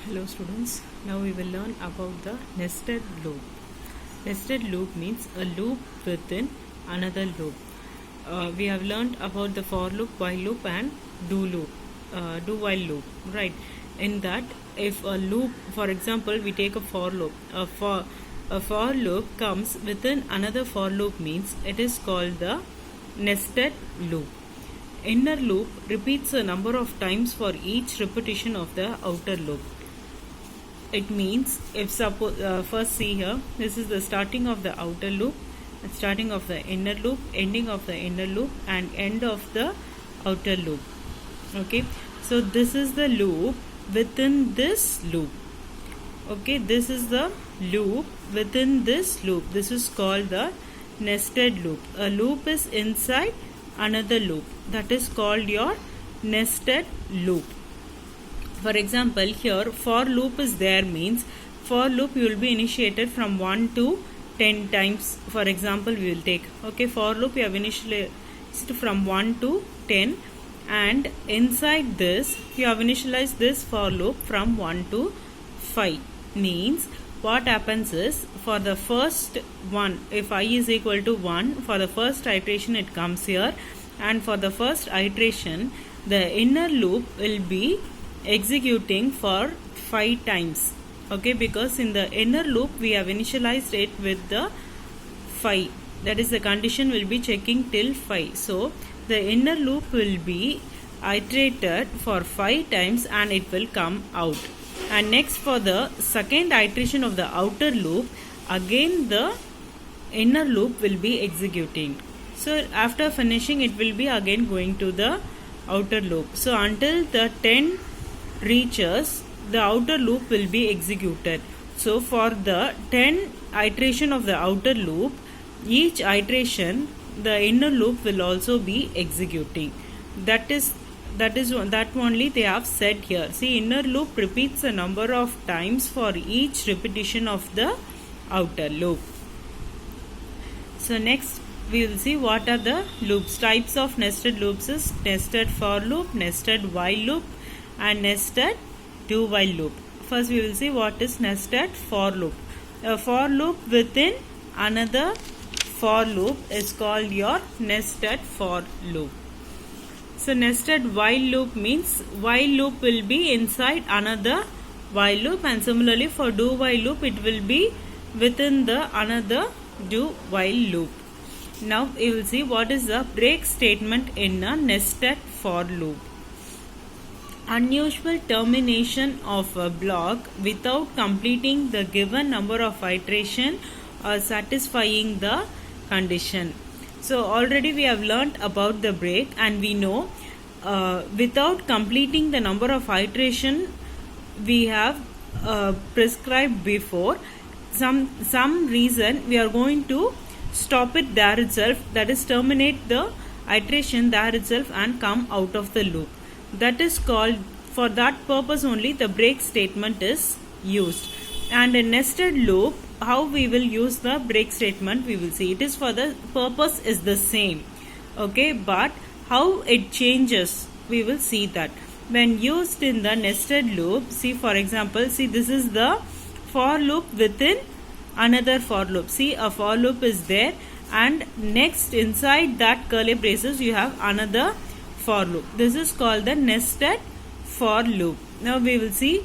Hello students, now we will learn about the nested loop. Nested loop means a loop within another loop. We have learned about the for loop, while loop and do while loop, right? In that, if a loop, for example, we take a for loop, a for loop comes within another for loop means it is called the nested loop. Inner loop repeats a number of times for each repetition of the outer loop. It means if suppose first see here, this is the starting of the outer loop, starting of the inner loop, ending of the inner loop, and end of the outer loop. Okay, so this is the loop within this loop. Okay, this is the loop within this loop. This is called the nested loop. A loop is inside another loop. That is called your nested loop. For example, here for loop is there means for loop you will be initiated from 1 to 10 times. For example, we will take, okay, for loop you have initialized from 1 to 10, and inside this you have initialized this for loop from 1 to 5. Means what happens is, for the first one, if I is equal to 1, for the first iteration it comes here, and for the first iteration the inner loop will be executing for 5 times. Okay, because in the inner loop we have initialized it with the 5, that is the condition will be checking till 5. So the inner loop will be iterated for 5 times and it will come out. And next, for the second iteration of the outer loop, again the inner loop will be executing. So after finishing it will be again going to the outer loop. So until the 10 reaches, the outer loop will be executed. So for the 10 iteration of the outer loop, each iteration the inner loop will also be executing. That only they have said here. See, inner loop repeats a number of times for each repetition of the outer loop. So next we will see what are the loops. Types of nested loops is nested for loop, nested while loop, and nested do while loop. First we will see what is nested for loop. A for loop within another for loop is called your nested for loop. So nested while loop means while loop will be inside another while loop, and similarly for do while loop it will be within the another do while loop. Now you will see what is the break statement in a nested for loop. Unusual termination of a block without completing the given number of iteration or satisfying the condition. So already we have learnt about the break, and we know without completing the number of iteration we have prescribed before. Some reason we are going to stop it there itself, that is terminate the iteration there itself and come out of the loop. That is called, for that purpose only the break statement is used. And a nested loop, how we will use the break statement we will see. It is for the purpose is the same, okay, but how it changes we will see that. When used in the nested loop, see for example, see this is the for loop within another for loop. See, a for loop is there, and next inside that curly braces you have another for loop. This is called the nested for loop. Now we will see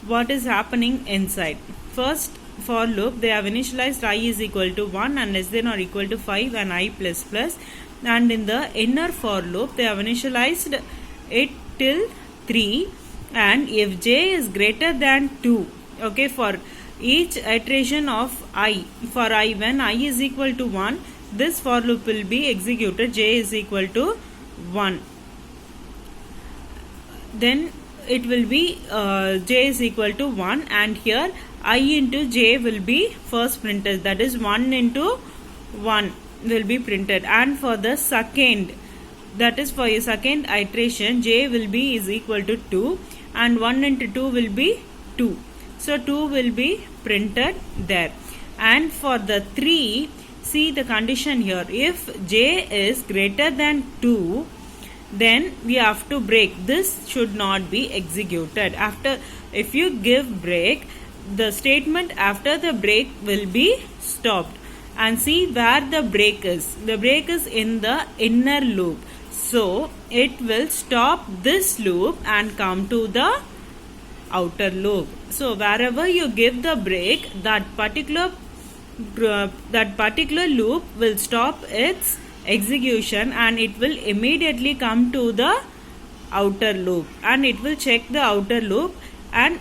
what is happening inside. First for loop, they have initialized I is equal to 1 and less than or equal to 5 and I plus plus, and in the inner for loop they have initialized it till 3, and if j is greater than 2, okay, for each iteration of I, for I when I is equal to 1, this for loop will be executed, j is equal to 1. Then it will be j is equal to 1, and here I into j will be first printed, that is 1 into 1 will be printed, and for the second, that is for a second iteration, j will be is equal to 2, and 1 into 2 will be 2. So 2 will be printed there. And for the 3, see the condition here, if j is greater than 2, then we have to break. This should not be executed. After, if you give break, the statement after the break will be stopped. And see where the break is. The break is in the inner loop. So it will stop this loop and come to the outer loop. So wherever you give the break, that particular loop will stop its execution and it will immediately come to the outer loop, and it will check the outer loop, and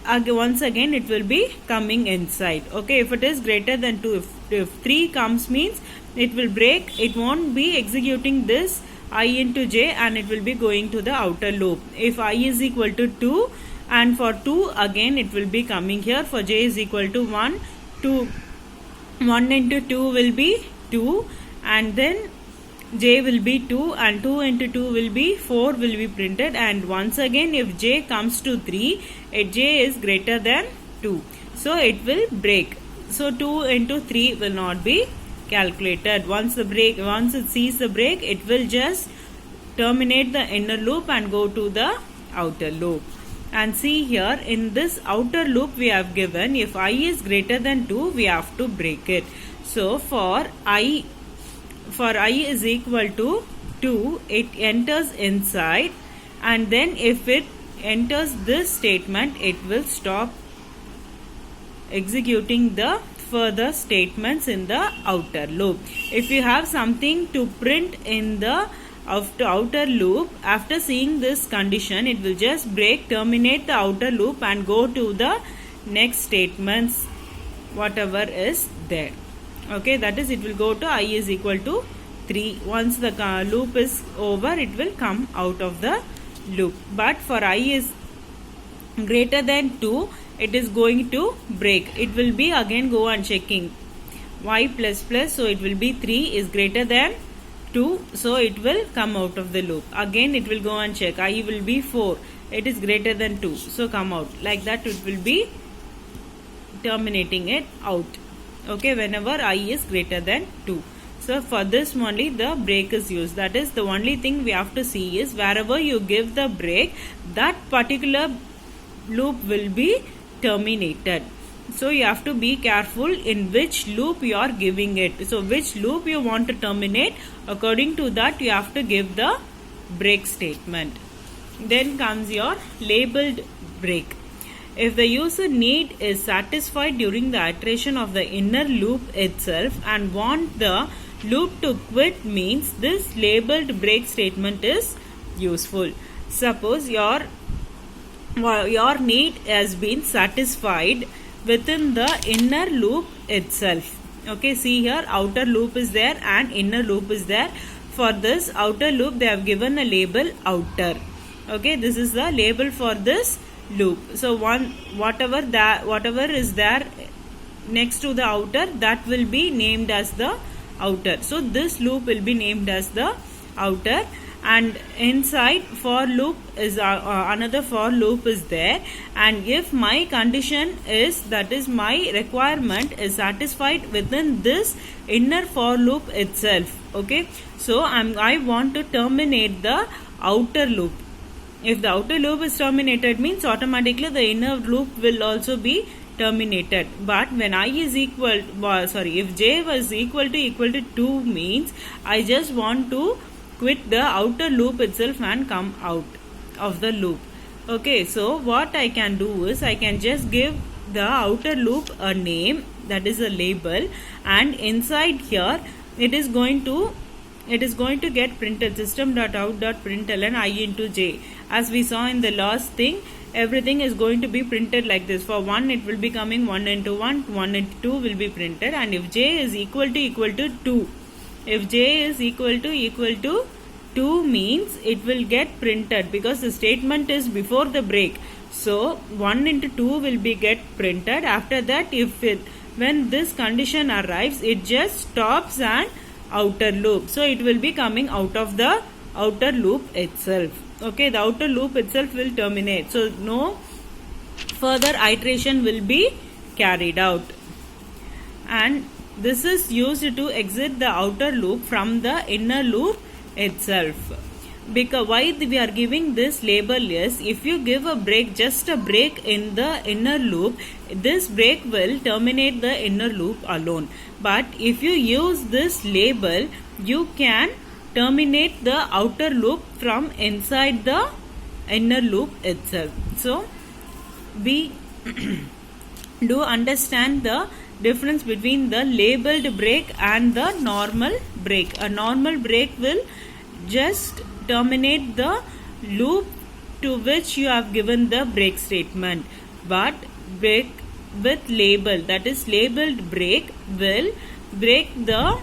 once again it will be coming inside. Okay, if it is greater than 2, if 3 comes means it will break. It won't be executing this I into j, and it will be going to the outer loop. If I is equal to 2, and for 2 again it will be coming here. For j is equal to 1, 1 into 2 will be 2, and then j will be 2, and 2 into 2 will be 4 will be printed. And once again if j comes to 3, j is greater than 2, so it will break. So 2 into 3 will not be calculated. Once it sees the break, it will just terminate the inner loop and go to the outer loop. And see here, in this outer loop we have given, if I is greater than 2, we have to break it. So for I is equal to 2, it enters inside, and then if it enters this statement, it will stop executing the further statements in the outer loop. If you have something to print in the outer loop, after seeing this condition, it will just break, terminate the outer loop and go to the next statements, whatever is there. Okay, that is, it will go to I is equal to 3. Once the loop is over, it will come out of the loop. But for I is greater than 2, it is going to break. It will be again go on checking y plus plus, so it will be 3 is greater than 2, so it will come out of the loop. Again it will go and check, I will be 4, it is greater than 2, so come out. Like that it will be terminating it out. Okay, whenever I is greater than 2. So for this only the break is used. That is, the only thing we have to see is wherever you give the break, that particular loop will be terminated. So you have to be careful in which loop you are giving it. So which loop you want to terminate, according to that you have to give the break statement. Then comes your labeled break. If the user need is satisfied during the iteration of the inner loop itself and want the loop to quit, means this labeled break statement is useful. Suppose your need has been satisfied within the inner loop itself. Okay, see here, outer loop is there and inner loop is there. For this outer loop they have given a label outer. Okay, this is the label for this loop. So whatever is there next to the outer, that will be named as the outer. So this loop will be named as the outer, and inside for loop is another for loop is there. And if my condition is, that is my requirement is satisfied within this inner for loop itself. Okay, so I want to terminate the outer loop. If the outer loop is terminated, means automatically the inner loop will also be terminated. But when I is equal, if j was equal to 2, means I just want to quit the outer loop itself and come out of the loop. Okay, so what I can do is I can just give the outer loop a name, that is a label, and inside here it is going to get printed system.out.println I into j. As we saw in the last thing, everything is going to be printed like this. For 1 it will be coming 1 into 1, 1 into 2 will be printed. And if j is equal to 2, if j is equal to 2 means it will get printed, because the statement is before the break. So 1 into 2 will be get printed. After that, when this condition arrives, it just stops an outer loop. So it will be coming out of the outer loop itself. Okay, the outer loop itself will terminate. So no further iteration will be carried out. And this is used to exit the outer loop from the inner loop itself. because why we are giving this label is, if you give a break, just a break in the inner loop, this break will terminate the inner loop alone. But if you use this label, you can terminate the outer loop from inside the inner loop itself. So we do understand the difference between the labeled break and the normal break. A normal break will just terminate the loop to which you have given the break statement, but break with label, that is labeled break, will break the,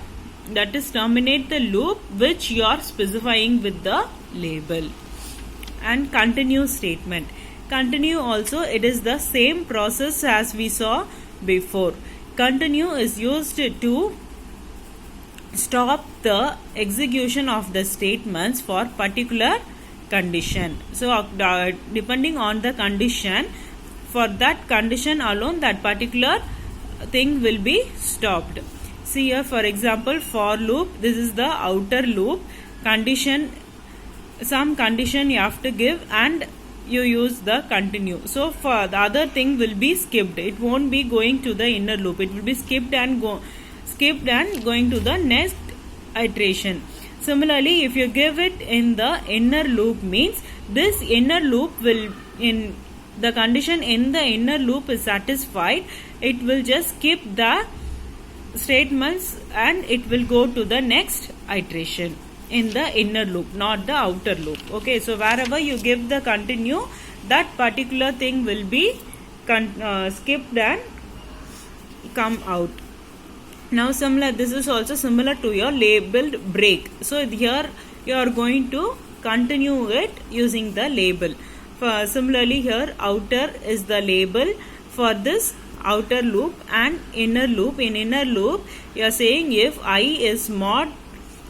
that is terminate the loop which you are specifying with the label. And continue statement. Continue also, it is the same process as we saw before. Continue is used to stop the execution of the statements for particular condition. So depending on the condition, for that condition alone, that particular thing will be stopped. See here, for example, for loop, this is the outer loop. Condition, some condition you have to give and you use the continue. So for the other thing will be skipped. It won't be going to the inner loop. It will be skipped and going to the next iteration. Similarly, if you give it in the inner loop, means this inner loop will, in the condition in the inner loop is satisfied, it will just skip the statements and it will go to the next iteration in the inner loop, not the outer loop. Okay, so wherever you give the continue, that particular thing will be skipped and come out. Now similar, this is also similar to your labeled break. So here you are going to continue it using the label. Similarly here, outer is the label for this outer loop and inner loop. In inner loop, you are saying if I is mod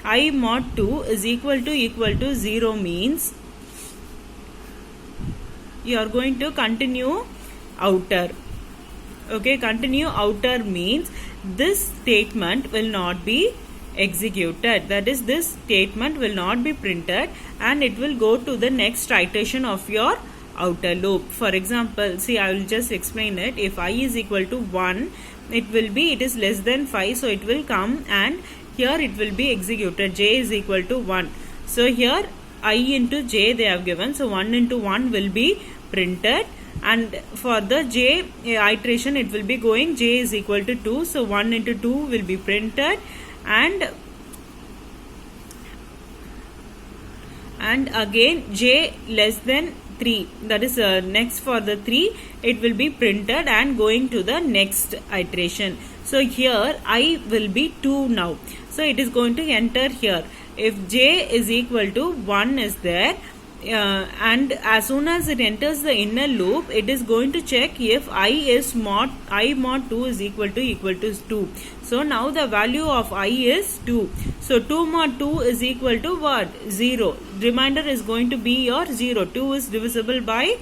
2 is equal to 0 means you are going to continue outer. Okay, continue outer means this statement will not be executed, that is this statement will not be printed and it will go to the next iteration of your outer loop. For example, see, I will just explain it. If I is equal to 1, it will be, it is less than 5, so it will come and here it will be executed. J is equal to 1. So here I into j they have given, so 1 into 1 will be printed, and for the j iteration it will be going j is equal to 2, so 1 into 2 will be printed, and again j less than 3, that is next for the 3 it will be printed and going to the next iteration. So here I will be 2 now, so it is going to enter here. If j is equal to 1 is there, and as soon as it enters the inner loop, it is going to check if I mod 2 is equal to 2. So now the value of I is 2. So 2 mod 2 is equal to what? 0. Remainder is going to be your 0. 2 is divisible by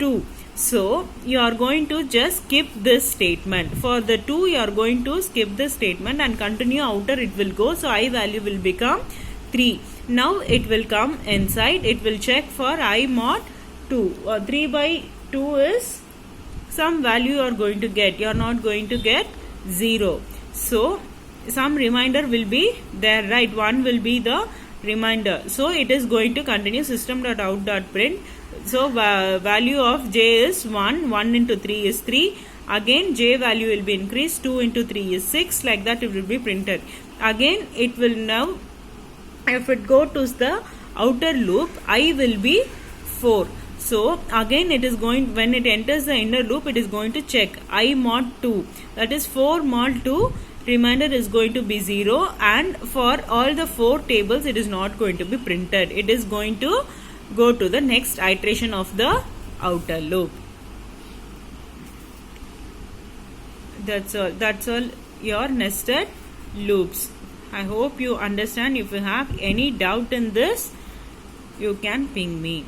2. So you are going to just skip this statement. For the 2 you are going to skip this statement and continue outer it will go. So I value will become 3. Now it will come inside, it will check for I mod 2. 3 by 2 is some value you are going to get. You are not going to get 0. So some remainder will be there, right? 1 will be the remainder. So it is going to continue system.out.print. So value of j is 1. 1 into 3 is 3. Again j value will be increased. 2 into 3 is 6. Like that it will be printed. Again it will now, if it go to the outer loop, I will be 4. So again it is going, when it enters the inner loop, it is going to check I mod 2. That is 4 mod 2. Remainder is going to be 0, and for all the 4 tables it is not going to be printed. It is going to go to the next iteration of the outer loop. That's all your nested loops. I hope you understand. If you have any doubt in this, you can ping me.